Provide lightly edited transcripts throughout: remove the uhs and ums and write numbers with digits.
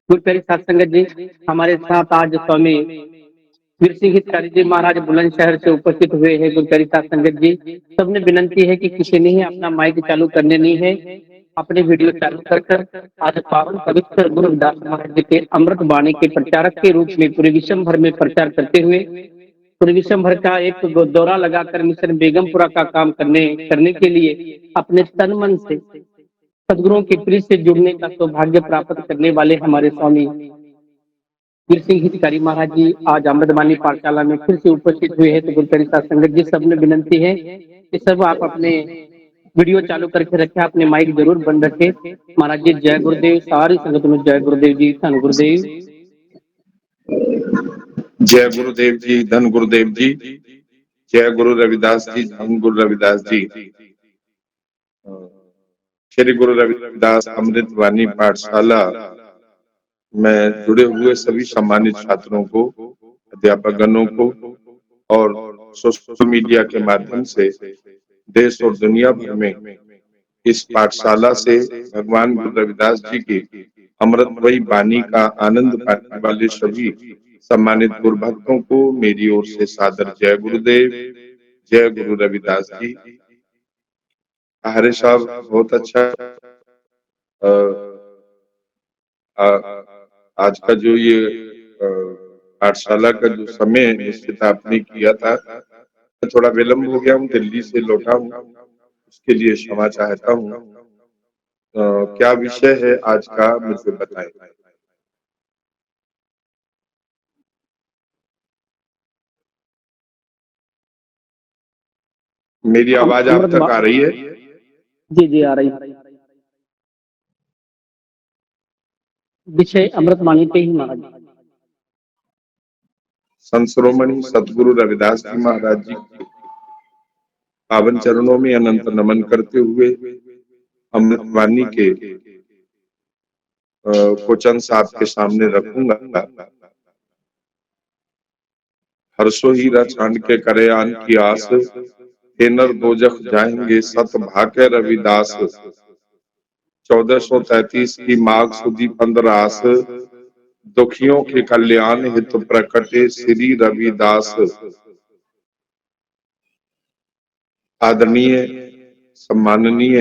गुरप्यारी साध संगत जी, हमारे साथ आज स्वामी वीर सिंह हितकारी जी महाराज बुलंदशहर से उपस्थित हुए हैं। गुरप्यारी साध संगत जी, सबने विनंती है कि किसी ने ही अपना माइक चालू करने नहीं है, अपने वीडियो चालू कर आज पावन पवित्र गुरु रविदास महाराज जी के अमृत वाणी के प्रचारक के रूप में पूरे विश्व भर में प्रचार करते हुए पूरे विश्व भर का एक दौरा लगाकर मिशन बेगमपुरा का काम करने करने के लिए अपने तन मन से सदगुरुओं की प्रीति से जुड़ने का सौभाग्य प्राप्त करने वाले हमारे स्वामी वीर सिंह हितकारी महाराज जी आज अमृतवाणी पाठशाला में फिर से उपस्थित हुए हैं। तो गुरप्यारी साध संगत जी, सबने विनंती है कि सब आप अपने वीडियो चालू करके रखें, अपने माइक जरूर बंद रखें। महाराज जी जय गुरुदेव, सारी संगत में जय गुरुदेव जी, धन गुरुदेव। जय गुरुदेव जी, धन गुरुदेव जी, जय गुरु रविदास जी, धन गुरु रविदास जी। श्री गुरु रविदास अमृतवाणी पाठशाला में जुड़े हुए सभी सम्मानित छात्रों को, अध्यापकगणों को और सोशल मीडिया के माध्यम से देश और दुनिया भर में इस पाठशाला से भगवान गुरु रविदास जी की अमृतमयी वाणी का आनंद पाने वाले सभी सम्मानित गुरु भक्तों को मेरी ओर से सादर जय गुरुदेव, जय गुरु रविदास जी। आर्य साहब बहुत अच्छा आज का जो ये पाठशाला का जो समय निश्चित आपने किया था, थोड़ा विलम्ब हो गया हूँ, दिल्ली से लौटा हूँ, उसके लिए क्षमा चाहता हूँ। क्या विषय है आज का मुझे बताएं। मेरी आवाज आप तक आ रही है? जी जी आ रही है। विषय अमृतवाणी पे ही महाराज। संत शिरोमणि सतगुरु रविदास जी महाराज जी के पावन चरणों में अनंत नमन करते हुए अमृतवाणी के क्वेश्चन आपके सामने रखूंगा। हर्षो हीरा छांड के करे आन की आस, नर दोजख जाएंगे सत भाके रविदास। 1433 की माघ सुदी 15 दुखियों के कल्याण हित प्रकटे श्री रविदास। आदरणीय सम्माननीय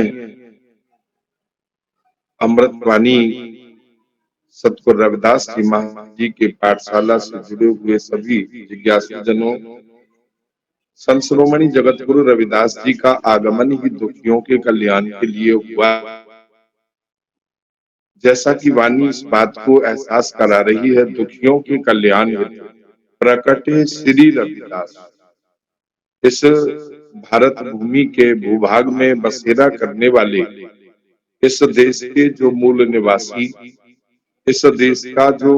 अमृतवाणी सतगुरु रविदास जी महाराज जी के पाठशाला से जुड़े हुए सभी जिज्ञासु जनों, संत शिरोमणि जगत गुरु रविदास जी का आगमन ही दुखियों के कल्याण के लिए हुआ। जैसा कि वाणी इस बात को एहसास करा रही है, दुखियों के कल्याण हेतु प्रकटे श्री रविदास। इस भारत भूमि के भूभाग में बसेरा करने वाले इस देश के जो मूल निवासी, इस देश का जो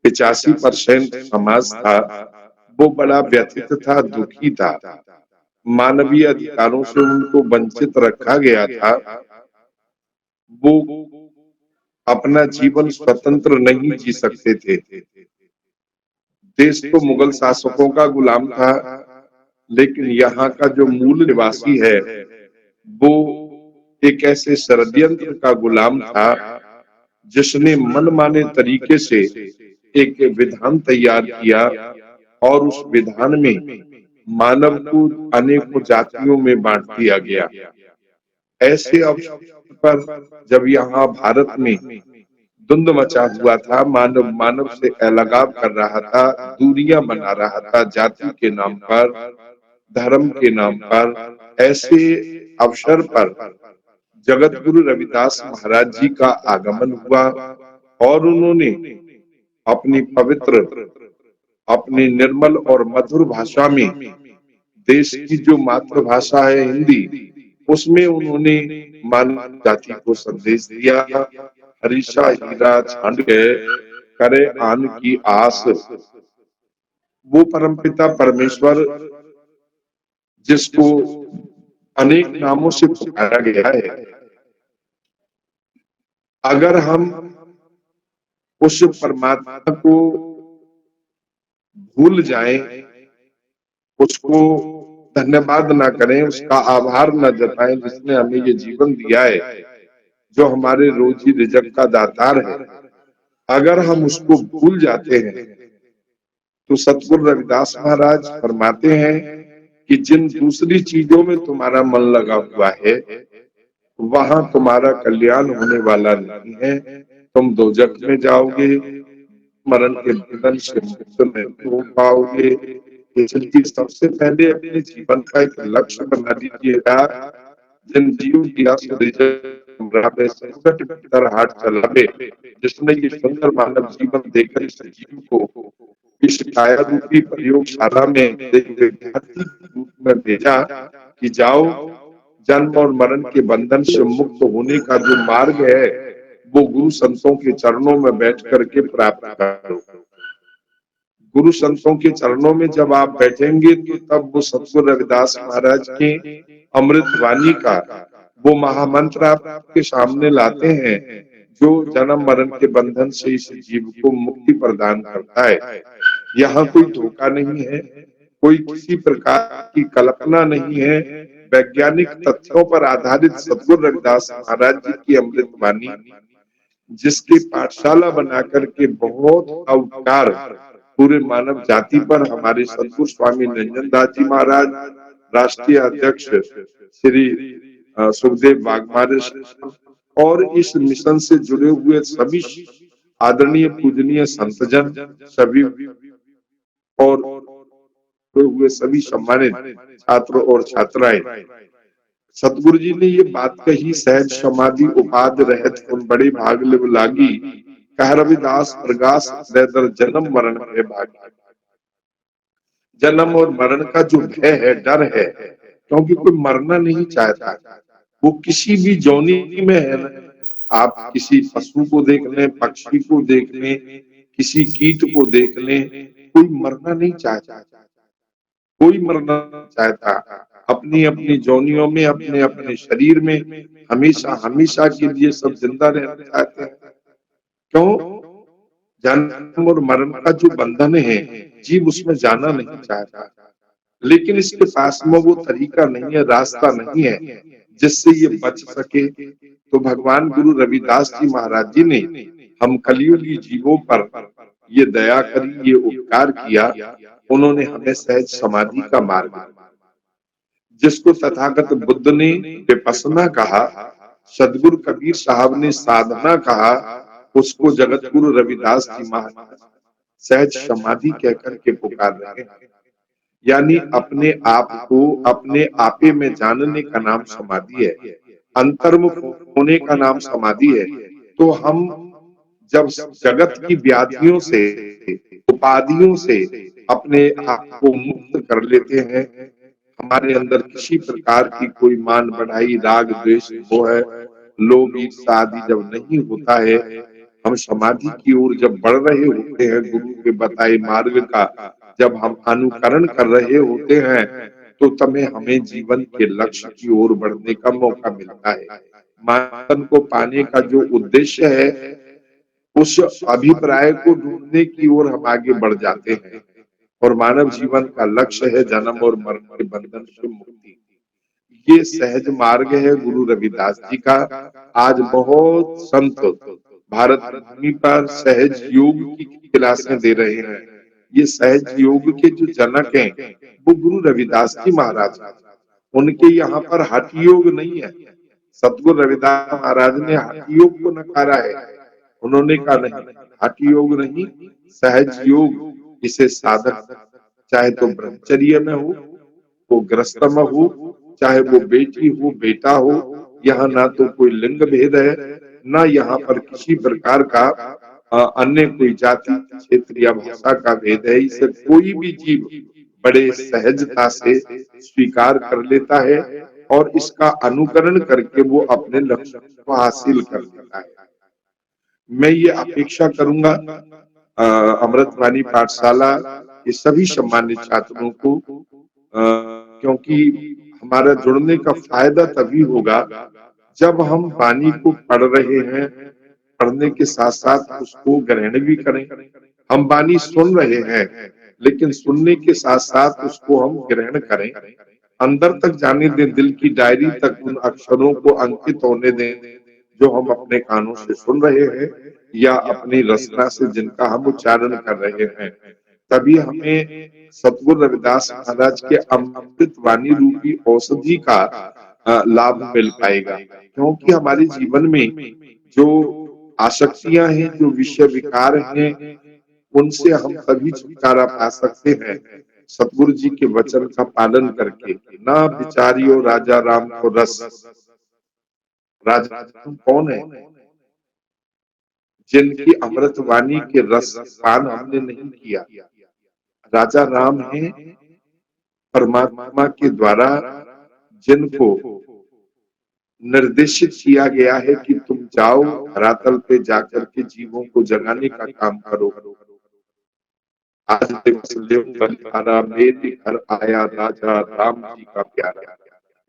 85% समाज था, वो बड़ा व्यथित था, दुखी था। मानवीय अधिकारों से उनको वंचित रखा गया था। वो अपना जीवन स्वतंत्र नहीं जी सकते थे। देश तो मुगल शासकों का गुलाम था, लेकिन यहाँ का जो मूल निवासी है वो एक ऐसे षड्यंत्र का गुलाम था जिसने मनमाने तरीके से एक विधान तैयार किया और उस विधान में मानव को अनेकों जातियों में बांट दिया गया। ऐसे अवसर पर जब यहाँ भारत में धुंध मचा हुआ था, मानव मानव से अलगाव कर रहा था, दूरियां बना रहा था जाति के नाम पर, धर्म के नाम पर, ऐसे अवसर पर जगत गुरु रविदास महाराज जी का आगमन हुआ और उन्होंने अपनी पवित्र, अपनी निर्मल और मधुर भाषा में, देश की जो मातृभाषा है हिंदी, उसमें उन्होंने मानव जाति को संदेश दिया। हरीशा हीरा छांड के करे आन की आस। वो परमपिता परमेश्वर जिसको अनेक नामों से पुकारा गया है, अगर हम उस परमात्मा को भूल जाएं, उसको धन्यवाद ना करें, उसका आभार न जताएं जिसने हमें ये जीवन दिया है, जो हमारे रोजी रिजक का दातार है, अगर हम उसको भूल जाते हैं तो सतगुरु रविदास महाराज फरमाते हैं कि जिन दूसरी चीजों में तुम्हारा मन लगा हुआ है वहां तुम्हारा कल्याण होने वाला नहीं है, तुम दोजख में जाओगे, मरण के बंधन से मुक्त नहीं हो पाओगे। इसलिए सबसे पहले अपने जीवन का एक लक्ष्य बना लीजिएगा। जिन जीव दिया सुधे संकट भीतर हाथ चलावे, जिसने ये सुंदर मानव जीवन देकर इस जीव को इस काया रूपी प्रयोगशाला में एक विद्यार्थी के रूप में भेजा कि जाओ जन्म और मरण के बंधन से मुक्त होने का जो मार्ग है वो गुरु संतों के चरणों में बैठ करके प्राप्त करो। गुरु संतों के चरणों में जब आप बैठेंगे तो तब वो सतगुरु रविदास महाराज के अमृत वाणी का वो महामंत्र आपके सामने लाते हैं जो जन्म मरण के बंधन से इस जीव को मुक्ति प्रदान करता है। यहाँ कोई धोखा नहीं है, कोई किसी प्रकार की कल्पना नहीं है, वैज्ञानिक तथ्यों पर आधारित सतगुरु रविदास महाराज जी की अमृत वाणी जिसकी पाठशाला बना करके बहुत उपकार पूरे मानव जाति पर हमारे सतगुरु स्वामी निरंजन दास जी महाराज, राष्ट्रीय अध्यक्ष श्री सुखदेव वाघमारे और इस मिशन से जुड़े हुए सभी आदरणीय पूजनीय संतजन सभी और हुए सभी सम्मानित छात्र और छात्राएं, सतगुरु जी ने ये बात कही, सहज समाधि उपाध रहत उन बड़े भाग लिव लागी, कह रविदास प्रगास दर जन्म मरण है भागी। जन्म और मरण का जो भय है, डर है, क्योंकि कोई मरना नहीं चाहता। वो किसी भी जोनी में है ना, आप किसी पशु को देख लें, पक्षी को देख लें, किसी कीट को देख लें, कोई मरना नहीं चाहता, कोई मरना नहीं चाहता। अपनी अपनी जोनियों में, अपने अपने शरीर में हमेशा हमेशा के लिए सब जिंदा रहना चाहते हैं। क्यों? जन्म और मरण का जो बंधन है, जीव उसमें जाना नहीं चाहता, लेकिन इसके पास में वो तरीका नहीं है, रास्ता नहीं है जिससे ये बच सके। तो भगवान गुरु रविदास जी महाराज जी ने हम कलियुगी जीवों पर ये दया करी, ये उपकार किया। उन्होंने हमें सहज समाधि का मार्ग, जिसको तथागत बुद्ध ने विपස්සना कहा, सदगुरु कबीर साहब ने साधना कहा, उसको जगत गुरु रविदास जी महाराज सहज समाधि कहकर के पुकार रहे हैं। यानी अपने आप को अपने आपे में जानने का नाम समाधि है, अंतर्मुख होने का नाम समाधि है। तो हम जब जगत की व्याधियों से, उपाधियों से अपने आप को मुक्त कर लेते हैं, हमारे अंदर किसी प्रकार की कोई मान बढ़ाई, राग द्वेष, मोह, लोभ, ईर्ष्या आदि जब नहीं होता है, हम समाधि की ओर जब बढ़ रहे होते हैं, गुरु के बताए मार्ग का जब हम अनुकरण कर रहे होते हैं, तो तभी हमें जीवन के लक्ष्य की ओर बढ़ने का मौका मिलता है। मानव को पाने का जो उद्देश्य है, उस अभिप्राय को ढूंढने की ओर हम आगे बढ़ जाते हैं। और मानव जीवन का लक्ष्य है जन्म और मरण के बंधन से मुक्ति। ये सहज मार्ग है गुरु रविदास जी का। आज बहुत संत भारत भूमि पर सहज योग की क्लासें दे रहे हैं। ये सहज योग के जो जनक हैं वो गुरु रविदास जी महाराज हैं। उनके यहाँ पर हठ योग नहीं है। सतगुरु रविदास महाराज ने हठ योग को नकारा है। उन्होंने कहा नहीं, हठ योग नहीं, सहज योग। इसे साधक चाहे तो ब्रह्मचर्य में हो, वो ग्रस्त में हो, चाहे वो बेटी हो, बेटा हो, यहाँ ना तो कोई लिंग भेद है, ना यहाँ पर किसी प्रकार का अन्य कोई जाति, क्षेत्र या भाषा का भेद है। इसे कोई भी जीव बड़े सहजता से स्वीकार कर लेता है और इसका अनुकरण करके वो अपने लक्ष्य को हासिल कर लेता है। मैं ये अपेक्षा करूंगा अमृतवाणी पाठशाला के सभी सम्मानित छात्रों को, क्योंकि हमारा जुड़ने का फायदा तभी होगा जब हम वाणी को पढ़ रहे हैं, पढ़ने के साथ साथ उसको ग्रहण भी करें। हम वाणी सुन रहे हैं, लेकिन सुनने के साथ साथ उसको हम ग्रहण करें, अंदर तक जाने दें, दिल की डायरी तक उन अक्षरों को अंकित होने दें जो हम अपने कानों से सुन रहे हैं। या अपनी रचना से जिनका हम उच्चारण कर रहे हैं, तभी हमें सतगुरु रविदास महाराज के अमृत वाणी रूपी औषधि का लाभ मिल पाएगा। क्योंकि हमारे जीवन में जो आसक्तियां हैं, जो विषय विकार हैं, उनसे हम तभी छुटकारा पा सकते हैं सतगुरु जी के वचन का पालन करके। ना बिचारियो राजा राम को रस। राजा राम कौन है? जिनकी अमृत वाणी के रस पान हमने नहीं किया। राजा राम है परमात्मा के द्वारा जिनको निर्देशित किया गया है कि तुम जाओ धरातल पे जाकर के जीवों को जगाने का काम करो। आज बलिहारा मेरे घर आया राजा राम जी का प्यारा।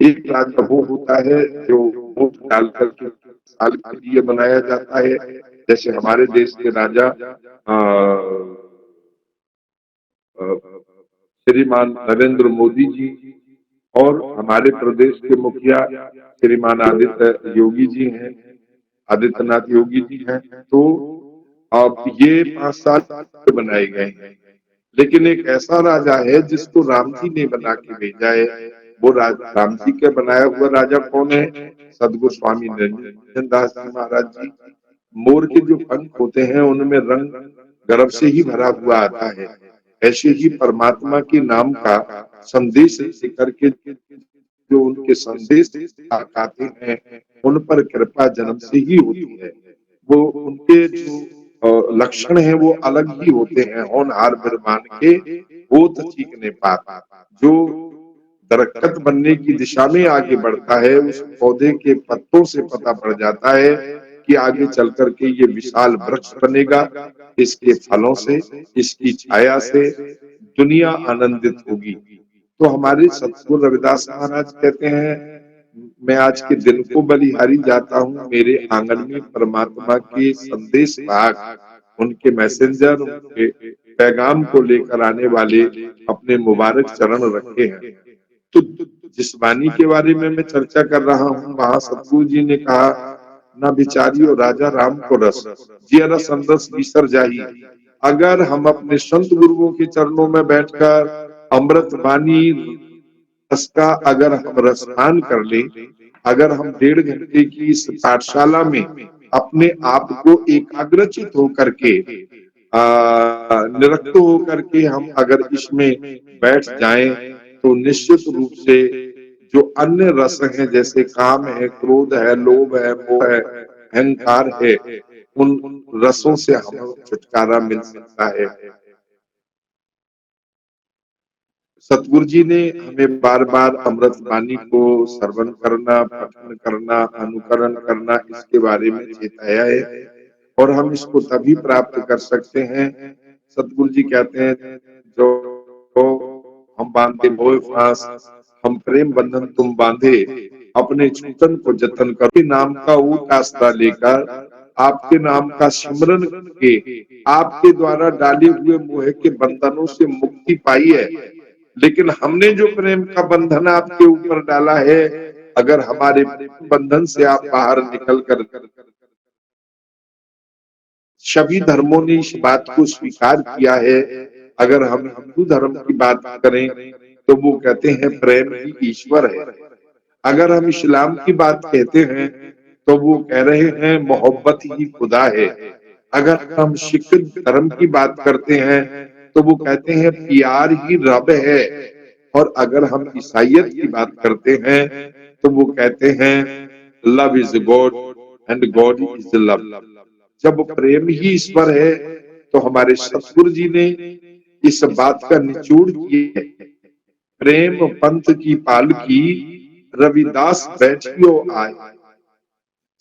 एक राजा वो होता है जो वोट डाल करके साल के लिए बनाया जाता है। जैसे हमारे देश के राजा श्रीमान नरेंद्र मोदी जी और हमारे प्रदेश के मुखिया श्रीमान आदित्य योगी जी हैं, आदित्यनाथ योगी जी हैं। तो अब ये 5 साल बनाए गए हैं, लेकिन एक ऐसा राजा है जिसको राम जी ने बना के भेजा है। वो राम जी के बनाया हुआ राजा कौन है? सदगुरु स्वामी निरंजन दास जी महाराज जी। मोर के जो पंख होते हैं उनमें रंग गर्भ से ही भरा हुआ आता है। ऐसे ही परमात्मा के नाम का संदेश लेकर के जो उनके संदेश आते हैं, उन पर कृपा जन्म से ही होती है। वो उनके जो लक्षण हैं वो अलग ही होते हैं। होनहार बिरमान के होत चीकने पात। जो दरख्त बनने की दिशा में आगे बढ़ता है, उस पौधे के पत्तों से पता पड़ जाता है कि आगे चल करके ये विशाल वृक्ष बनेगा। इसके फलों से, इसकी छाया से दुनिया आनंदित होगी। तो हमारे सतगुरु रविदास महाराज कहते हैं, मैं आज के दिन को बलिहारी जाता हूँ, मेरे आंगन में परमात्मा के संदेश वाहक, उनके मैसेंजर, उनके पैगाम को लेकर आने वाले अपने मुबारक चरण रखे हैं। तो जिस वाणी के बारे में मैं चर्चा कर रहा हूँ, वहां सतगुरु जी ने कहा, ना बिचारियो राजा राम को रस, जिया रस अंदस बिसर जाही। अगर हम अपने संत गुरुओं के चरणों में बैठकर अमृत वाणी रस का अगर हम रसपान कर ले, अगर हम 1.5 घंटे की इस पाठशाला में अपने आप को एकाग्रचित होकर के निरक्त होकर के हम अगर इसमें बैठ जाएं, तो निश्चित रूप से जो अन्य रस हैं, जैसे काम है, क्रोध है, लोभ है, मोह है, अहंकार है, उन रसों से हमें छुटकारा मिल सकता है। सतगुरु जी ने हमें बार बार अमृत वाणी को श्रवण करना, पठन करना, अनुकरण करना, इसके बारे में चेताया है। और हम इसको तभी प्राप्त कर सकते हैं, सतगुरु जी कहते हैं, जो हम बांधे मोह फांस, हम प्रेम बंधन तुम बांधे, अपने छूटन को जतन करो। नाम का ऊट आसरा लेकर आपके नाम का सिमरन के आपके द्वारा डाले हुए मोह के बंधनों से मुक्ति पाई है। लेकिन हमने जो प्रेम का बंधन आपके ऊपर डाला है, अगर हमारे बंधन से आप बाहर निकल कर, सभी धर्मों ने इस बात को स्वीकार किया है। अगर हम हिंदू धर्म की बात करें तो वो कहते हैं प्रेम ही ईश्वर है। अगर हम इस्लाम की बात कहते हैं तो वो कह रहे हैं मोहब्बत ही खुदा है। अगर हम सिख धर्म की बात करते हैं तो वो कहते हैं प्यार ही रब है। और अगर हम ईसाइयत की बात करते हैं तो वो कहते हैं love is God and God is love. जब प्रेम ही ईश्वर है तो हमारे सतगुरु जी ने इस बात का निचोड़ किया है। प्रेम पंथ की पालकी रविदास बैठियो आए।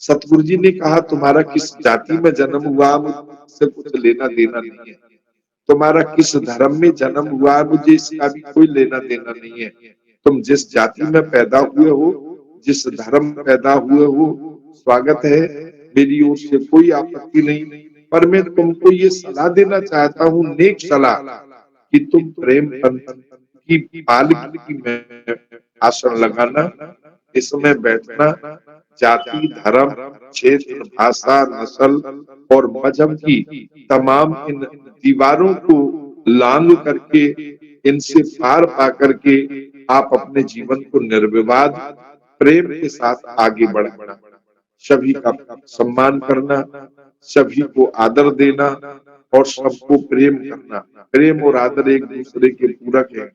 सतगुरु जी ने कहा, तुम्हारा किस जाति में जन्म हुआ मुझसे कुछ लेना देना नहीं है, तुम्हारा किस धर्म में जन्म हुआ मुझे इसका भी कोई लेना देना नहीं है। तुम जिस जाति में पैदा हुए हो, जिस धर्म में पैदा हुए हो, स्वागत है, मेरी ओर से कोई आपत्ति नहीं। पर मैं तुमको ये सलाह देना चाहता हूँ, नेक सलाह, कि तुम प्रेम पंथ की पालकी में आसन लगाना इसमें बैठना जाति, धर्म, क्षेत्र, भाषा, नस्ल और मजहब की तमाम इन दीवारों को लांघ करके, इनसे पार पा करके आप अपने जीवन को निर्विवाद प्रेम के साथ आगे बढ़ाना, सभी का सम्मान करना, सभी को आदर देना और सबको प्रेम करना। प्रेम और आदर एक दूसरे के पूरक है।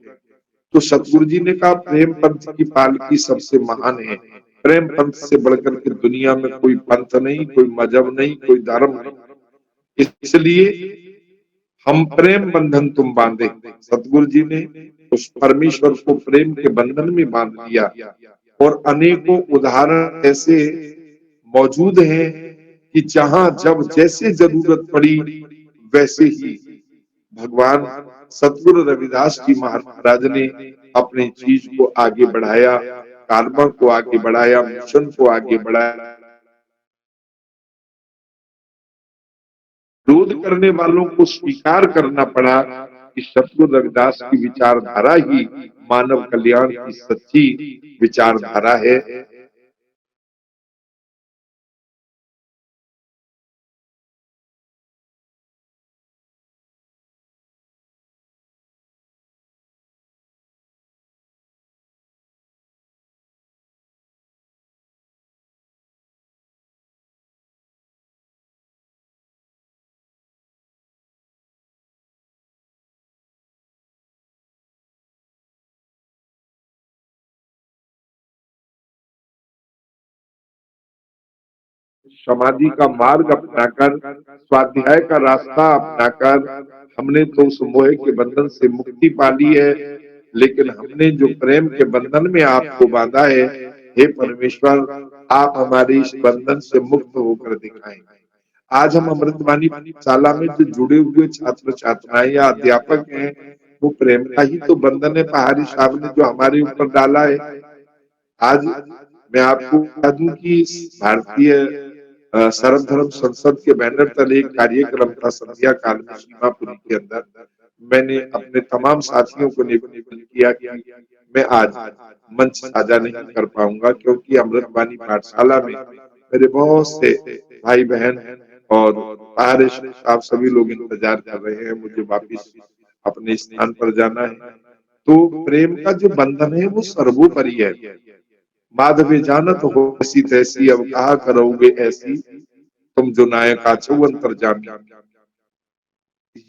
तो सतगुरु जी ने कहा प्रेम पंथ की पालकी सबसे महान है। प्रेम पंथ से बढ़कर के दुनिया में कोई पंथ नहीं, कोई मजहब नहीं, कोई धर्म नहीं। इसलिए हम प्रेम बंधन तुम बांधे। सतगुरु जी ने उस परमेश्वर को प्रेम के बंधन में बांध दिया। और अनेकों उदाहरण ऐसे मौजूद हैं कि जहां जब जैसे जरूरत पड़ी वैसे ही भगवान सतगुरु रविदास जी महाराज ने अपनी चीज को आगे बढ़ाया, कार्बन को आगे बढ़ाया, मिशन को आगे बढ़ाया। विरोध करने वालों को स्वीकार करना पड़ा कि सतगुरु रविदास की विचारधारा ही मानव कल्याण की सच्ची विचारधारा है। समाधि का मार्ग अपनाकर, स्वाध्याय का रास्ता अपनाकर हमने तो उस मोह के बंधन से मुक्ति पा ली है। लेकिन हमने जो प्रेम के बंधन में आपको बांधा है, हे परमेश्वर, आप हमारे इस बंधन से मुक्त होकर दिखाएं। आज हम अमृतवाणी शाला में जो जुड़े हुए छात्र छात्राएं या अध्यापक हैं, वो प्रेम का ही तो बंधन है पहाड़ी साहब ने जो हमारे ऊपर डाला है। आज मैं आपको बता दूं कि भारतीय सर्वधर्म संसद के बैनर तले एक कार्यक्रम था संध्या काल में सीमापुरी के अंदर। मैंने अपने तमाम साथियों को निवेदन किया कि मैं आज मंच साझा नहीं कर पाऊंगा, क्योंकि अमृतवाणी पाठशाला में मेरे बहुत से भाई बहन और बाहर आप सभी लोग इंतजार कर रहे हैं, मुझे वापिस अपने स्थान पर जाना है। तो प्रेम का जो बंधन है वो सर्वोपरि है। माधवे जानत हो ऐसी तैसी, अब कहा करोगे ऐसी, तुम जो नायक आछो अंतर्जामी।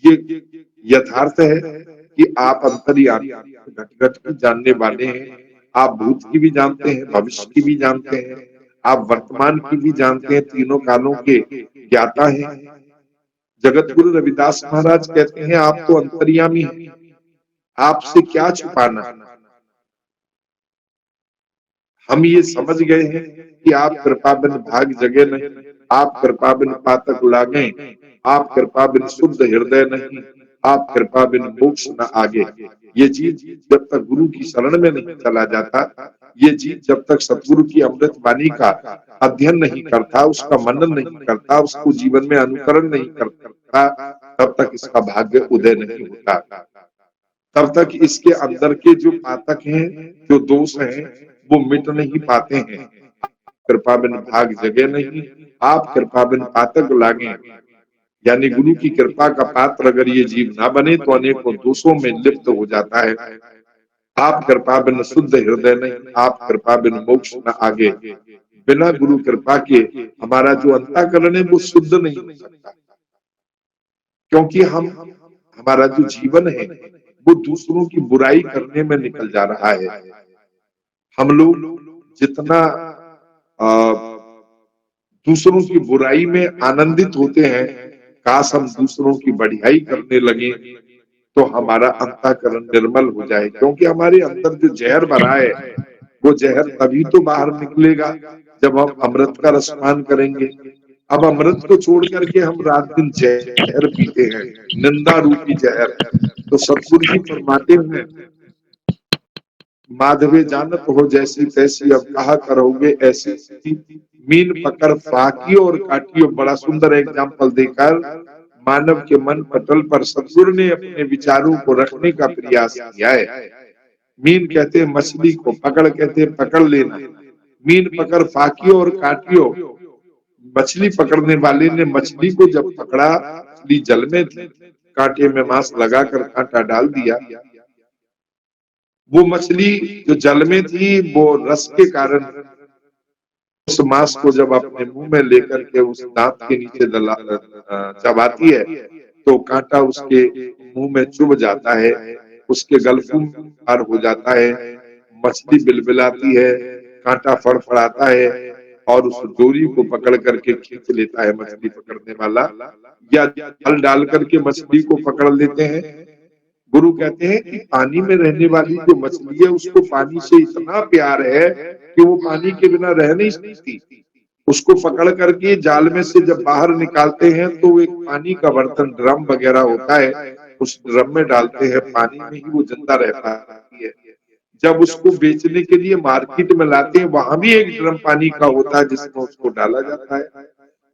ये यथार्थ है कि आप अंतर्यामी, घट घट की जानने वाले हैं। आप भूत की भी जानते हैं, भविष्य की भी जानते हैं, आप वर्तमान की भी जानते हैं, तीनों कालों के ज्ञाता हैं। जगत गुरु रविदास महाराज कहते हैं आप तो अंतर्यामी हैं, आपसे क्या छुपाना। हम ये समझ गए हैं कि आप कृपा बिन भाग जगे नहीं, आप कृपा बिन पातक लागे, आप कृपा बिन शुद्ध हृदय नहीं, आप कृपा बिन मोक्ष न आगे। ये जीव जब तक गुरु की शरण में नहीं चला जाता, ये जीव जब तक सतगुरु की अमृत वाणी का अध्ययन नहीं करता, उसका मनन नहीं करता, उसको जीवन में अनुकरण नहीं करता, तब तक इसका भाग्य उदय नहीं होता। तब तक इसके अंदर के जो पातक हैं, जो दोष हैं, वो मिट नहीं पाते हैं। कृपा बिन भाग जगे नहीं, आप कृपा बिन पातक लागे। यानी गुरु की कृपा का पात्र अगर ये जीव ना बने तो अनेकों दोषों में लिप्त हो जाता है। आप कृपा बिन शुद्ध हृदय नहीं, आप कृपा बिन मोक्ष न आगे। बिना गुरु कृपा के हमारा जो अंतःकरण है वो शुद्ध नहीं हो सकता, क्योंकि हमारा जो जीवन है वो दूसरों की बुराई करने में निकल जा रहा है। हम लोग जितना दूसरों की बुराई में आनंदित होते हैं, काश हम दूसरों की बढ़ियाई करने लगे तो हमारा अंतःकरण निर्मल हो जाए। क्योंकि हमारे अंदर जो जहर भरा है वो जहर तभी तो बाहर निकलेगा जब हम अमृत का रसपान करेंगे। अब अमृत को छोड़ करके हम रात दिन जहर पीते हैं, निंदा रूपी जहर। तो सतगुरु जी फरमाते हैं माधवे जानत हो जैसी तैसी, अब कहा करोगे ऐसी, मीन पकड़ फाकियो और काटियो। बड़ा सुंदर एग्जाम्पल देकर मानव के मन पटल पर सतगुरु ने अपने विचारों को रखने का प्रयास किया है। मीन कहते हैं मछली को, पकड़ कहते हैं पकड़ लेना। मीन पकड़ फाकियो और काटियो। मछली पकड़ने वाले ने मछली को जब पकड़ा, मछली जल में थी, कांटे में मांस लगाकर कांटा डाल दिया। वो मछली जो जल में थी, वो रस के कारण उस मांस को जब अपने मुंह में लेकर के उस दांत के नीचे चबाती है, तो कांटा उसके मुंह में चुभ जाता है, उसके गलफूम पार हो जाता है, मछली बिलबिलाती है, कांटा फड़फड़ाता है और उस डोरी को पकड़ करके खींच लेता है मछली पकड़ने वाला, या जाल डाल करके मछली को पकड़ लेते हैं। गुरु कहते हैं कि पानी में रहने वाली जो मछली है, उसको पानी से इतना प्यार है कि वो पानी के बिना रह नहीं सकती। उसको पकड़ करके जाल में से जब बाहर निकालते हैं, तो एक पानी का बर्तन, ड्रम वगैरह होता है, उस ड्रम में डालते हैं, पानी में ही वो जिंदा रह पाती है। जब उसको बेचने के लिए मार्केट में लाते हैं, वहां भी एक ड्रम पानी का होता है जिसमें उसको डाला जाता है,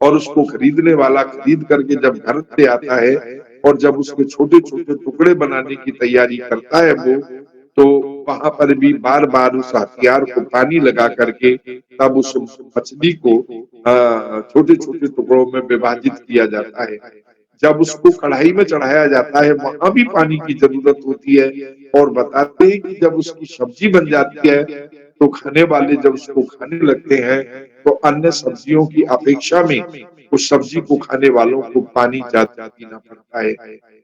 और उसको खरीदने वाला खरीद करके जब घर पे आता है और जब उसके छोटे छोटे टुकड़े बनाने की तैयारी करता है वो, तो वहां पर भी बार बार उस हथियार को पानी लगा करके तब उस मछली को छोटे छोटे टुकड़ों में विभाजित किया जाता है। जब उसको कढ़ाई में चढ़ाया जाता है, वहां भी पानी की जरूरत होती है, और बताते हैं कि जब उसकी सब्जी बन जाती है, तो खाने वाले जब उसको खाने लगते हैं, तो अन्य सब्जियों की अपेक्षा में उस सब्जी को खाने वालों को पानी ज्यादा पीना पड़ता है।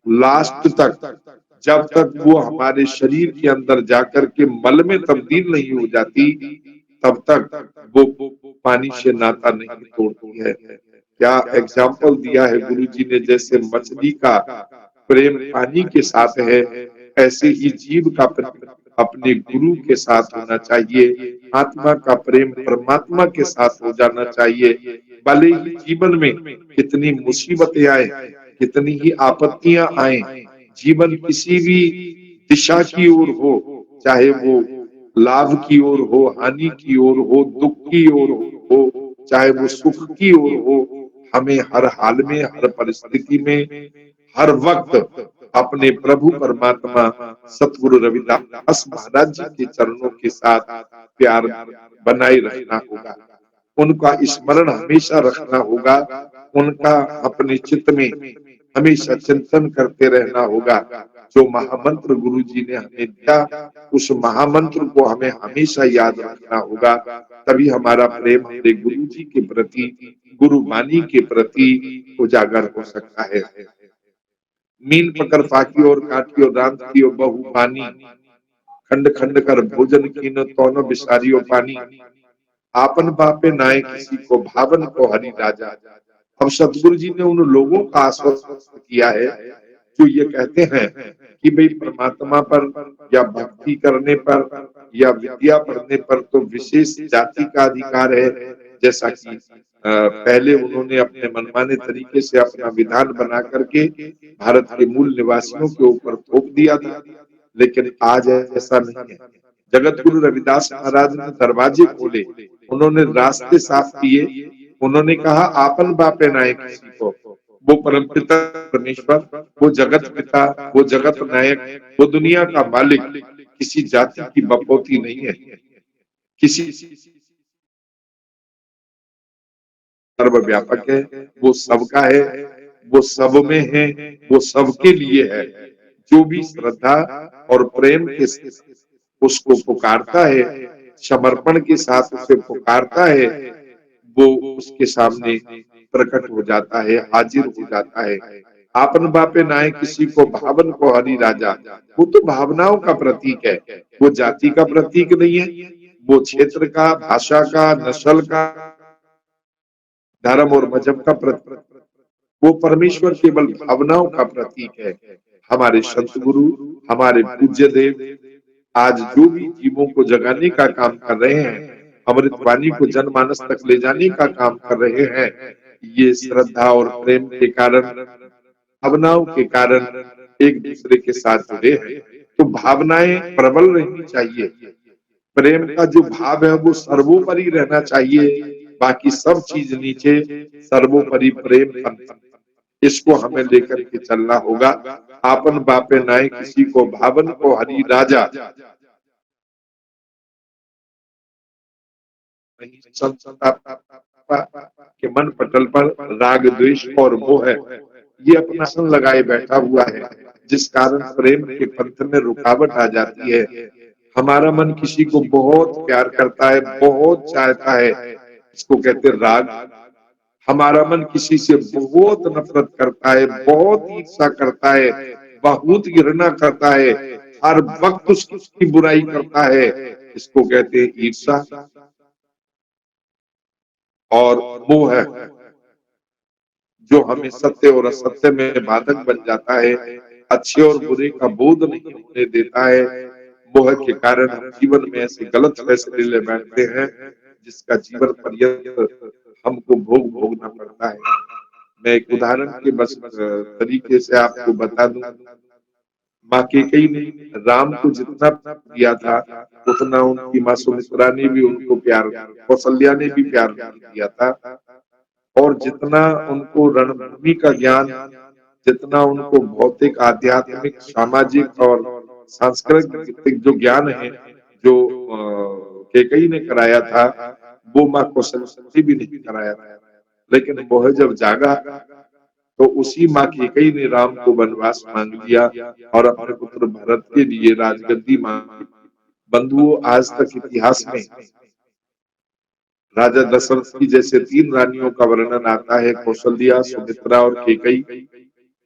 लास्ट तक, जब तक वो हमारे शरीर के अंदर जाकर के मल में तब्दील नहीं हो जाती, तब तक वो पानी से नाता नहीं तोड़ती है। क्या एग्जाम्पल दिया है गुरु जी ने, जैसे मछली का प्रेम पानी के साथ है, ऐसे ही जीव का प्रेम अपने गुरु के साथ होना चाहिए। आत्मा का प्रेम परमात्मा के साथ हो जाना चाहिए। भले ही जीवन में कितनी मुसीबतें आए, कितनी ही आपत्तियां आए, जीवन किसी भी दिशा की ओर हो, चाहे वो लाभ की ओर हो, हानि की ओर हो, दुख की ओर हो, चाहे वो सुख की ओर हो, हमें हर हाल में, हर परिस्थिति में, हर वक्त अपने प्रभु परमात्मा सतगुरु रविदास महाराज जी के चरणों के साथ प्यार बनाए रखना होगा। उनका स्मरण हमेशा रखना होगा, उनका अपने चित्त में हमेशा चिंतन करते रहना होगा। जो महामंत्र गुरु जी ने हमें दिया, उस महामंत्र को हमें हमेशा याद रखना होगा, तभी हमारा प्रेम हमारे गुरु जी के प्रति, गुरु वाणी के प्रति उजागर हो सकता है। मीन पकड़ फाकी और काटियो रांत कियो बहु पानी, खंड खंड कर भोजन कीनो तौनो बिसारियो पानी। आपन बापे नाय किसी को भावन को हरि राजा। अब सतगुरु जी ने उन लोगों का आश्वस्त किया है जो ये कहते हैं कि भाई परमात्मा पर या भक्ति करने पर या विद्या पढ़ने पर तो विशेष जाति का अधिकार है, जैसा कि पहले उन्होंने अपने मनमाने तरीके से अपना विधान बना करके भारत के मूल निवासियों के ऊपर थोप दिया था। लेकिन आज ऐसा नहीं है। जगत गुरु रविदास महाराज ने दरवाजे खोले, उन्होंने रास्ते साफ किए, उन्होंने कहा आपन बापे नायक किसी को। वो परमपिता परमेश्वर, वो जगत पिता, वो जगत नायक, वो दुनिया का मालिक किसी जाति की बपौती नहीं है, किसी सर्वव्यापक है, वो सबका है, वो सब में है, वो सबके लिए है। जो भी श्रद्धा और प्रेम के उसको पुकारता है, समर्पण के साथ उसे पुकारता है, वो उसके सामने प्रकट हो जाता है, हाजिर हो जाता है। आपन बापे नाय किसी को भावन को हरि राजा। वो तो भावनाओं का प्रतीक है, वो जाति का प्रतीक नहीं है, वो क्षेत्र का, भाषा का, नस्ल का, धर्म और मजहब का प्रतीक। वो परमेश्वर केवल भावनाओं का प्रतीक है। हमारे संत गुरु, हमारे पूज्य देव आज जो भी जीवों को जगाने का काम कर रहे हैं, अमृत वाणी को जनमानस तक ले जाने का काम कर रहे हैं, ये श्रद्धा और प्रेम के कारण, भावनाओं के कारण एक दूसरे के साथ जुड़े हैं। तो भावनाएं प्रबल रहनी चाहिए, प्रेम का जो भाव है वो सर्वोपरि रहना चाहिए, बाकी सब चीज नीचे, सर्वोपरि प्रेम। इसको हमें लेकर के चलना होगा। आपन बापे नाय किसी को भावन को हरि राजा। वहीं संत के मन पटल पर राग द्वेष और मोह ये अपना सन लगाए बैठा हुआ है, जिस कारण प्रेम के पंथ में रुकावट आ जाती है। हमारा मन किसी को बहुत प्यार करता है, बहुत चाहता है, इसको कहते हैं राग। हमारा मन किसी से बहुत नफरत करता है, बहुत ईर्ष्या करता है, बहुत घृणा करता है, हर वक्त उसकी बुराई करता है, इसको कहते हैं ईर्ष्या। और मोह है जो हमें सत्य और असत्य में बाधक बन जाता है, अच्छे और बुरे का बोध नहीं होने देता है। मोह के कारण हम जीवन में ऐसे गलत फैसले ले बैठते हैं जिसका जीवन पर्यंत हमको भोगना पड़ता है। मैं एक उदाहरण के बस तरीके से आपको बता दूं। माँ कैकेयी ने राम को जितना दिया था उतना उनकी माँ सुमित्रा ने भी उनको प्यार, कौशल्या ने भी प्यार दिया था। और जितना उनको रणभूमि का ज्ञान, जितना उनको भौतिक, आध्यात्मिक, सामाजिक और सांस्कृतिक जो ज्ञान है जो कैकेयी ने कराया था, वो माँ कौशल्या ने भी नहीं कराया था। लेकिन मोह जब जागा तो उसी माँ कैकेयी ने राम को वनवास मांग लिया और अपने पुत्र भरत के लिए राजगद्दी मांगी। बंधुओं, आज तक इतिहास में राजा दशरथ की जैसे 3 रानियों का वर्णन आता है, कौशल्या, सुमित्रा और कैकेयी।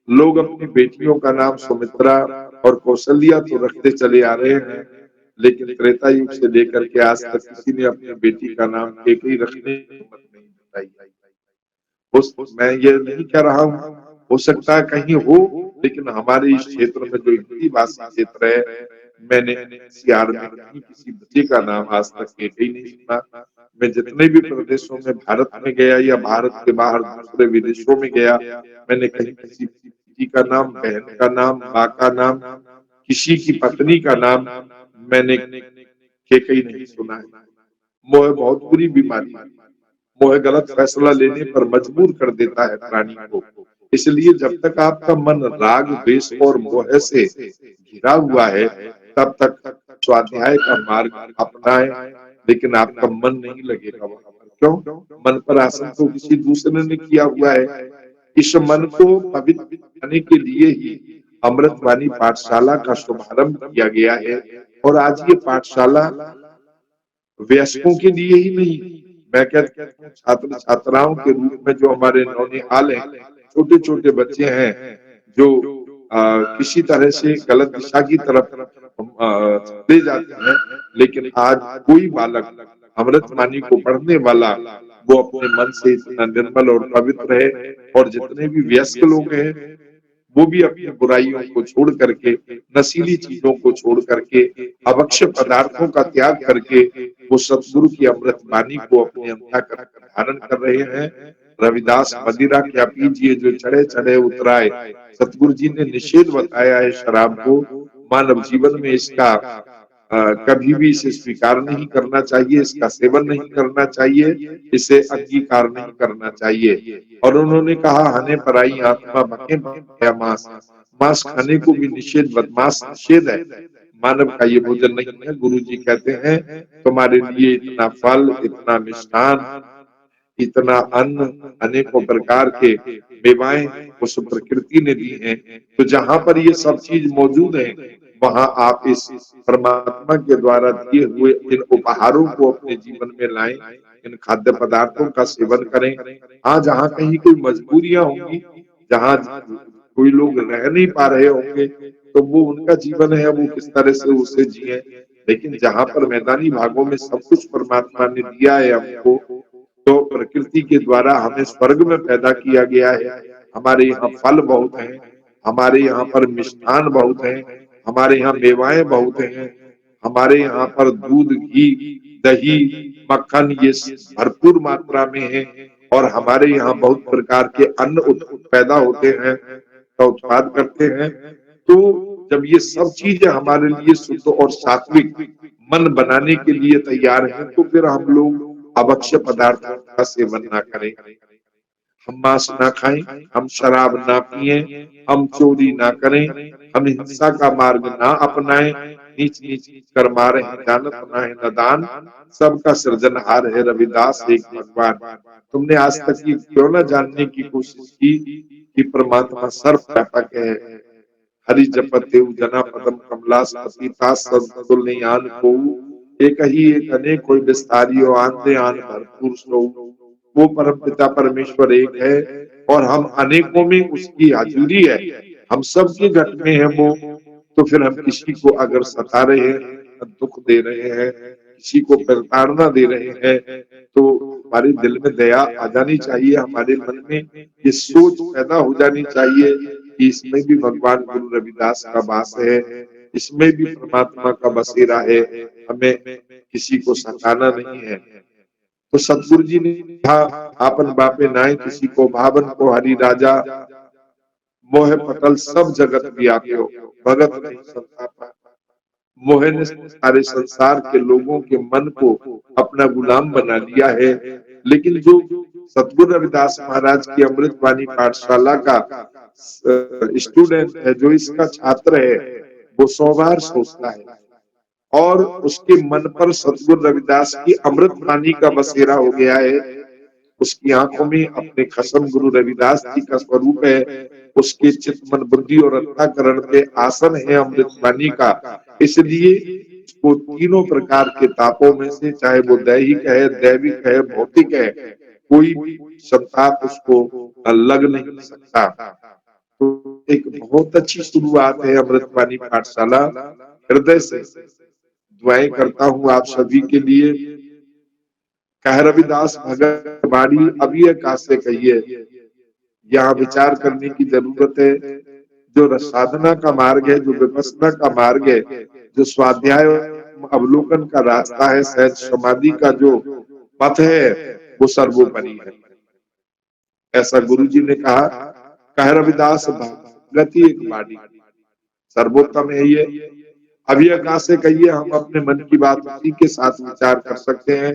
लोग अपनी बेटियों का नाम सुमित्रा और कौशल्या तो रखते चले आ रहे हैं, लेकिन त्रेता युग से लेकर के आज तक किसी ने अपनी बेटी का नाम कैकेयी रखने की हिम्मत नहीं जुटाई। मैं ये नहीं कह रहा हूँ, हो सकता है कहीं हो, लेकिन हमारे इस क्षेत्र में जो हिंदी भाषी क्षेत्र है, मैंने सीआर में कहीं किसी बच्चे का नाम आज तक कैकेयी नहीं सुना। मैं जितने भी प्रदेशों में भारत में गया या भारत के बाहर दूसरे विदेशों में गया, मैंने कहीं किसी बेटी का नाम, बहन का नाम, माँ का नाम, किसी की पत्नी का नाम मैंने कैकेयी नहीं सुना है। मोह बहुत बुरी बीमारी है। मोह गलत फैसला लेने पर मजबूर कर देता है प्राणी को। इसलिए जब तक आपका मन राग, द्वेष और मोह से घिरा हुआ है, तब तक स्वाध्याय का मार्ग अपनाएं, लेकिन आपका मन नहीं लगेगा वहां पर। क्यों? मन पर आसन तो किसी दूसरे ने किया हुआ है। इस मन को पवित्र बनाने के लिए ही अमृतवाणी पाठशाला का शुभारंभ किया गया है। और आज ये पाठशाला वयस्कों के लिए ही नहीं, मैं कहता हूँ छात्र छात्राओं के रूप में जो हमारे नौनिहाल हैं, छोटे छोटे बच्चे हैं जो किसी तरह से गलत दिशा की तरफ ले जाते हैं, लेकिन आज कोई बालक अमृतवाणी को पढ़ने वाला वो अपने मन से इतना निर्मल और पवित्र है। और जितने भी वयस्क लोग हैं वो भी अपनी बुराइयों को छोड़ करके, नशीली चीजों को छोड़ करके, अभक्ष्य पदार्थों का त्याग करके वो सतगुरु की अमृत वाणी को अपने अंतःकरण में धारण कर रहे हैं। रविदास मदिरा क्या पीजिए जो चढ़े चढ़े उतराए, सतगुरु जी ने निषेध बताया है शराब को। मानव जीवन में इसका कभी भी इसे स्वीकार नहीं करना चाहिए, इसका सेवन नहीं करना चाहिए, इसे अंगीकार नहीं करना चाहिए। और उन्होंने कहा, हने पराई आत्मा भखे भया मांस, मांस खाने को भी निषेध, बदमाश निषेध है, मानव का ये भोजन नहीं है। गुरु जी कहते हैं तुम्हारे लिए इतना फल, इतना मिष्ठान, इतना अन्न, अनेकों प्रकार के मेवाएं उस प्रकृति ने दी हैं। तो जहां पर ये सब चीज मौजूद है, वहां आप इस परमात्मा के द्वारा दिए हुए इन उपहारों को अपने जीवन में लाएं, इन खाद्य पदार्थों का सेवन करें। हाँ, जहाँ कहीं कोई मजबूरियां होंगी, जहाँ कोई लोग रह नहीं पा रहे होंगे, तो वो उनका जीवन है, वो किस तरह से उसे जिए। लेकिन जहाँ पर मैदानी भागों में सब कुछ परमात्मा ने दिया है हमको, तो प्रकृति के द्वारा हमें स्वर्ग में पैदा किया गया है। हमारे यहाँ फल बहुत हैं, हमारे यहाँ पर मिष्ठान बहुत हैं, हमारे यहाँ मेवाएं बहुत हैं, हमारे यहाँ पर दूध, घी, दही, मक्खन ये भरपूर मात्रा में है। और हमारे यहाँ बहुत प्रकार के अन्न पैदा होते हैं, का उत्पाद करते हैं। तो जब ये सब चीजें हमारे लिए शुद्ध और सात्विक मन बनाने के लिए तैयार हैं, तो फिर हम लोग अभक्ष्य पदार्थों का सेवन ना करें, हम मांस ना खाएं, हम शराब ना पिएं, हम चोरी ना करें, हम हिंसा का मार्ग ना अपनाएं, नीच नीच कर मारे जानत ना है नदान, सबका सृजनहार है रविदास एक भगवान। तुमने आज तक ये क्यों ना जानने की कोशिश की कि परमात्मा सर्वव्यापक है। हरि जपत देव जना पदम कमलास पति तास सदगुल नहीं आन को, एक ही एक अनेक कोई विस्तारियो आन दे आन भरपूर सो। वो परम पिता परमेश्वर एक है और हम अनेकों में उसकी हाजिरी है। हम सबके घट में है वो। तो फिर हम किसी को अगर सता रहे हैं, दुख दे रहे हैं, किसी को प्रताड़ना दे रहे हैं, तो हमारे दिल में दया आ जानी चाहिए, हमारे मन में ये सोच पैदा हो जानी चाहिए कि इसमें भी भगवान गुरु रविदास का वास है, इसमें भी परमात्मा का बसेरा है, हमें किसी को सताना नहीं है। तो सतगुरु जी ने कहा, आपन बापे नाय किसी को भावन को हरि राजा, मोह पटल सब जगत व्याप्यो, भगत नहीं संतापा। मोह ने सारे संसार के लोगों के मन को अपना गुलाम बना लिया है। लेकिन जो सतगुरु रविदास महाराज की अमृतवाणी पाठशाला का स्टूडेंट है, जो इसका छात्र है, वो 100 बार सोचता है और उसके मन पर सतगुरु रविदास की अमृतवाणी का बसेरा हो गया है। उसकी आंखों में अपने खसम गुरु रविदास जी का स्वरूप है। उसके चित्त मन बुद्धि और अंतःकरण पे आसन है अमृतवाणी का। इसलिए उसको तीनों प्रकार के तापों में से, चाहे वो दैहिक है, दैविक है, भौतिक है, कोई भी संताप उसको लग नहीं सकता। तो एक बहुत अच्छी शुरुआत है अमृतवाणी पाठशाला। हृदय से दुआएं करता हूँ आप सभी के लिए। कह रविदास भगत बाड़ी अभी कासे कहिए, यहाँ विचार करने की जरूरत है। जो साधना का मार्ग है, जो विपස්සना का मार्ग है, जो स्वाध्याय अवलोकन का रास्ता है, सहज समाधि का जो पथ है, वो सर्वोपरि है। ऐसा गुरु जी ने कहा। कह रविदास भगत ही एक बाड़ी, सर्वोत्तम है ये। अभी से कहिए, हम अपने मन की बात उसी के साथ विचार कर सकते हैं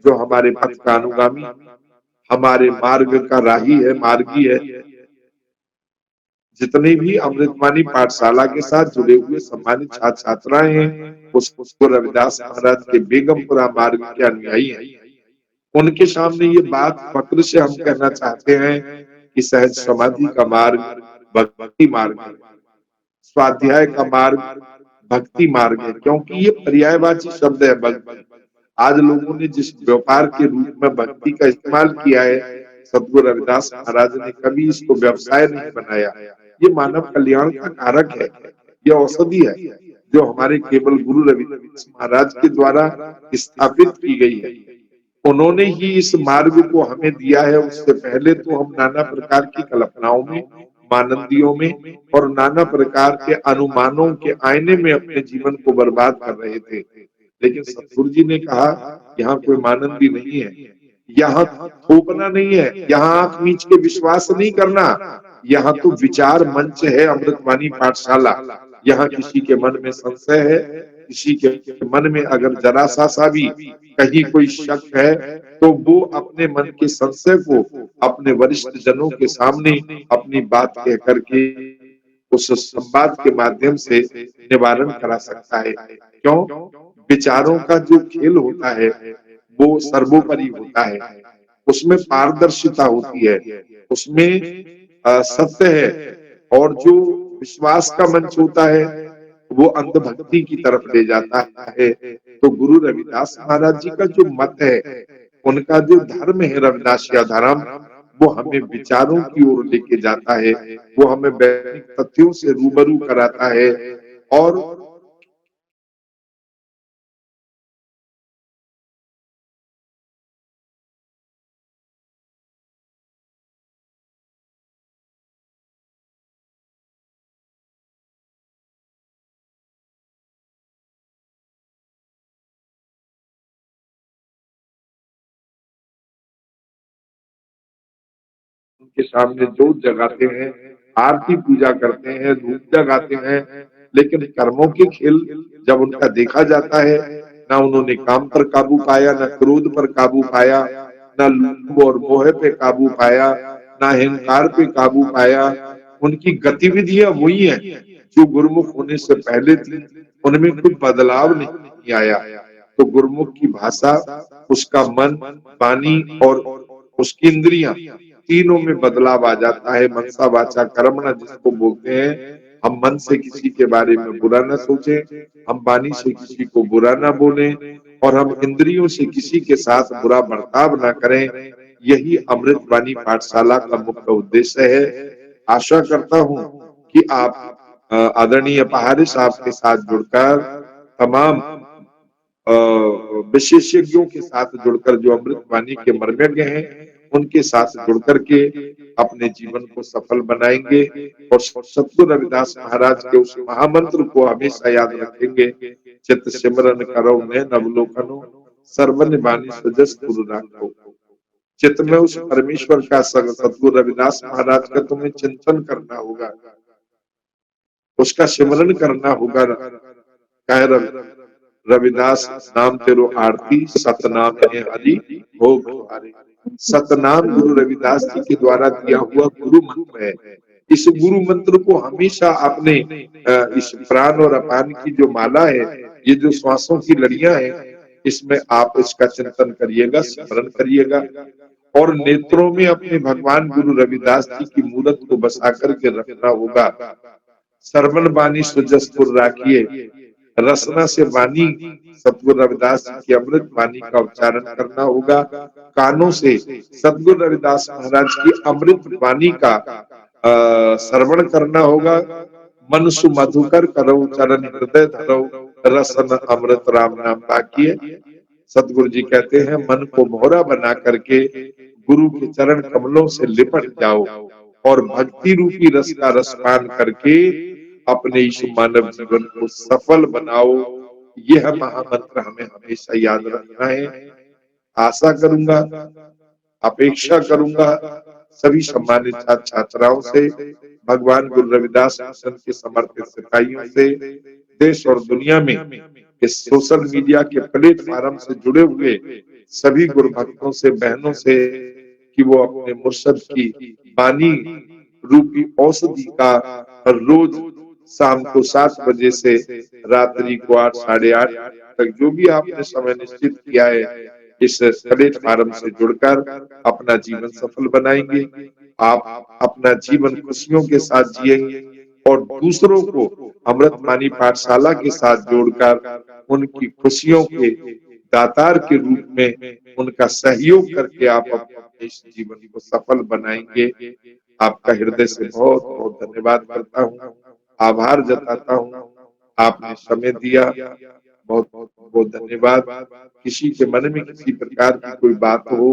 जो हमारे पथ का अनुगामी, हमारे मार्ग का राही है, मार्गी है। जितने भी अमृतवाणी पाठशाला के साथ जुड़े हुए सम्मानित छात्र छात्राएं हैं, उसको रविदास महाराज के बेगमपुरा मार्ग के अनुयायी हैं। उनके सामने ये बात फक्र से हम कहना चाहते हैं कि सहज समाधि का मार्ग भक्ति मार्ग है, स्वाध्याय का मार्ग भक्ति मार्ग है। क्योंकि ये पर्यायवाची शब्द है भक्ति। आज लोगों ने जिस व्यापार के रूप में भक्ति का इस्तेमाल किया है, सतगुरु रविदास महाराज ने कभी इसको व्यवसाय नहीं बनाया। ये मानव कल्याण का कारक है, यह औषधि है जो हमारे केवल गुरु रविदास महाराज के द्वारा स्थापित की गई है। उन्होंने ही इस मार्ग को हमें दिया है। उससे पहले तो हम नाना प्रकार की कल्पनाओं में, मानंदियों में और नाना प्रकार के अनुमानों के आईने में अपने जीवन को बर्बाद कर रहे थे। लेकिन सतगुरु जी ने कहा, यहाँ कोई मानंदी नहीं है, यहाँ थोपना नहीं है, यहाँ आंख मीच के विश्वास नहीं करना। यहाँ तो विचार मंच है अमृतवाणी पाठशाला। यहाँ किसी के मन में संशय है, किसी के मन में अगर जरा सा भी कहीं कोई शक है, तो वो अपने मन के संशय को अपने वरिष्ठ जनों के सामने अपनी बात कह करके उस संवाद के माध्यम से निवारण करा सकता है। क्यों? विचारों का जो खेल होता है वो सर्वोपरि होता है, उसमें पारदर्शिता होती है, उसमें सत्य है। और जो विश्वास का मंच होता है वो अंधभक्ति की तरफ ले जाता है। तो गुरु रविदास महाराज जी का जो मत है, उनका जो धर्म है रविदासिया धर्म, वो हमें विचारों की ओर लेके जाता है, वो हमें वैज्ञानिक तथ्यों से रूबरू कराता है। और उनके सामने जोत जगाते हैं, आरती पूजा करते हैं, धूप जगाते हैं, लेकिन कर्मों के खेल जब उनका देखा जाता है, ना उन्होंने काम पर काबू पाया, ना क्रोध पर काबू पाया, ना लोभ और मोह पे काबू पाया, ना अहंकार पे काबू पाया। उनकी गतिविधियां वही हैं जो गुरुमुख होने से पहले थी उनमें कोई बदलाव नहीं आया। तो गुरुमुख की भाषा, उसका मन, वाणी और उसकी इंद्रियां, तीनों में बदलाव आ जाता है। मनसा वाचा कर्मणा जिसको बोलते हैं, हम मन से किसी के बारे में बुरा ना सोचें, हम वाणी से किसी को बुरा ना बोलें और हम इंद्रियों से किसी के साथ बुरा बर्ताव ना करें। यही अमृत वाणी पाठशाला का मुख्य उद्देश्य है। आशा करता हूं कि आप आदरणीय पहाड़ी साहब के साथ जुड़कर, तमाम विशेषज्ञों के साथ जुड़कर, जो अमृत वाणी के मर्मज्ञ हैं उनके साथ जुड़कर के अपने जीवन को सफल बनाएंगे और सतगुरु रविदास महाराज के उस महामंत्र को हमेशा याद रखेंगे। चित सिमरन करो मैं नवलोकनो, सर्वन वाणी सुजस गुरु राखो। चित्त में उस परमेश्वर का सतगुरु रविदास महाराज का तुम्हें चिंतन करना होगा, उसका सिमरन करना होगा। कह रविदास नाम तेरो आरती, सतनाम है हरि भोग तुम्हारे। सतनाम गुरु रविदास जी के द्वारा दिया हुआ गुरु मंत्र है। इस गुरु मंत्र को हमेशा आपने इस प्राण और अपान की जो माला है, ये जो श्वासों की लड़ियां हैं, इसमें आप इसका चिंतन करिएगा, स्मरण करिएगा और नेत्रों में अपने भगवान गुरु रविदास जी की मूर्त को बसा करके रखना होगा। श्रवण वाणी सुजसपुर राखिए, रसना से वाणी सतगुरु रविदास जी की अमृत वाणी का उच्चारण करना होगा। कानों से सतगुरु रविदास महाराज की अमृत वाणी का श्रवण करना होगा। मन सु मधुकर करो चरण हृदय धरो, रसन अमृत राम नाम बाकिए। सतगुरु जी कहते हैं मन को मोहरा बना करके गुरु के चरण कमलों से लिपट जाओ और भक्ति रूपी रस का रसपान करके अपने इस मानव जीवन को सफल बनाओ। यह महामंत्र हमें हमेशा याद रखना है। आशा करूंगा, अपेक्षा करूंगा सभी सम्मानित छात्र छात्राओं से, भगवान गुरु रविदास मिशन के समर्पित सिपाहियों से, देश और दुनिया में इस सोशल मीडिया के प्लेटफॉर्म से जुड़े हुए सभी गुरु भक्तों से, बहनों से कि वो अपने मुर्शद की वाणी रूपी औषधि का रोज शाम को 7 बजे से रात्रि को 8, साढ़े 8 तक जो भी आपने समय निश्चित किया है, इस प्लेटफॉर्म से जुड़कर अपना जीवन सफल बनाएंगे। आप अपना जीवन खुशियों के साथ जिएंगे और दूसरों को अमृतवाणी पाठशाला के साथ जोड़कर उनकी खुशियों के दातार के रूप में उनका सहयोग करके आप अपने इस जीवन को सफल बनाएंगे। आपका हृदय से बहुत बहुत धन्यवाद करता हूँ, आभार जताता हूँ। आपने समय दिया, बहुत बहुत धन्यवाद। किसी के मन में किसी प्रकार की कोई बात हो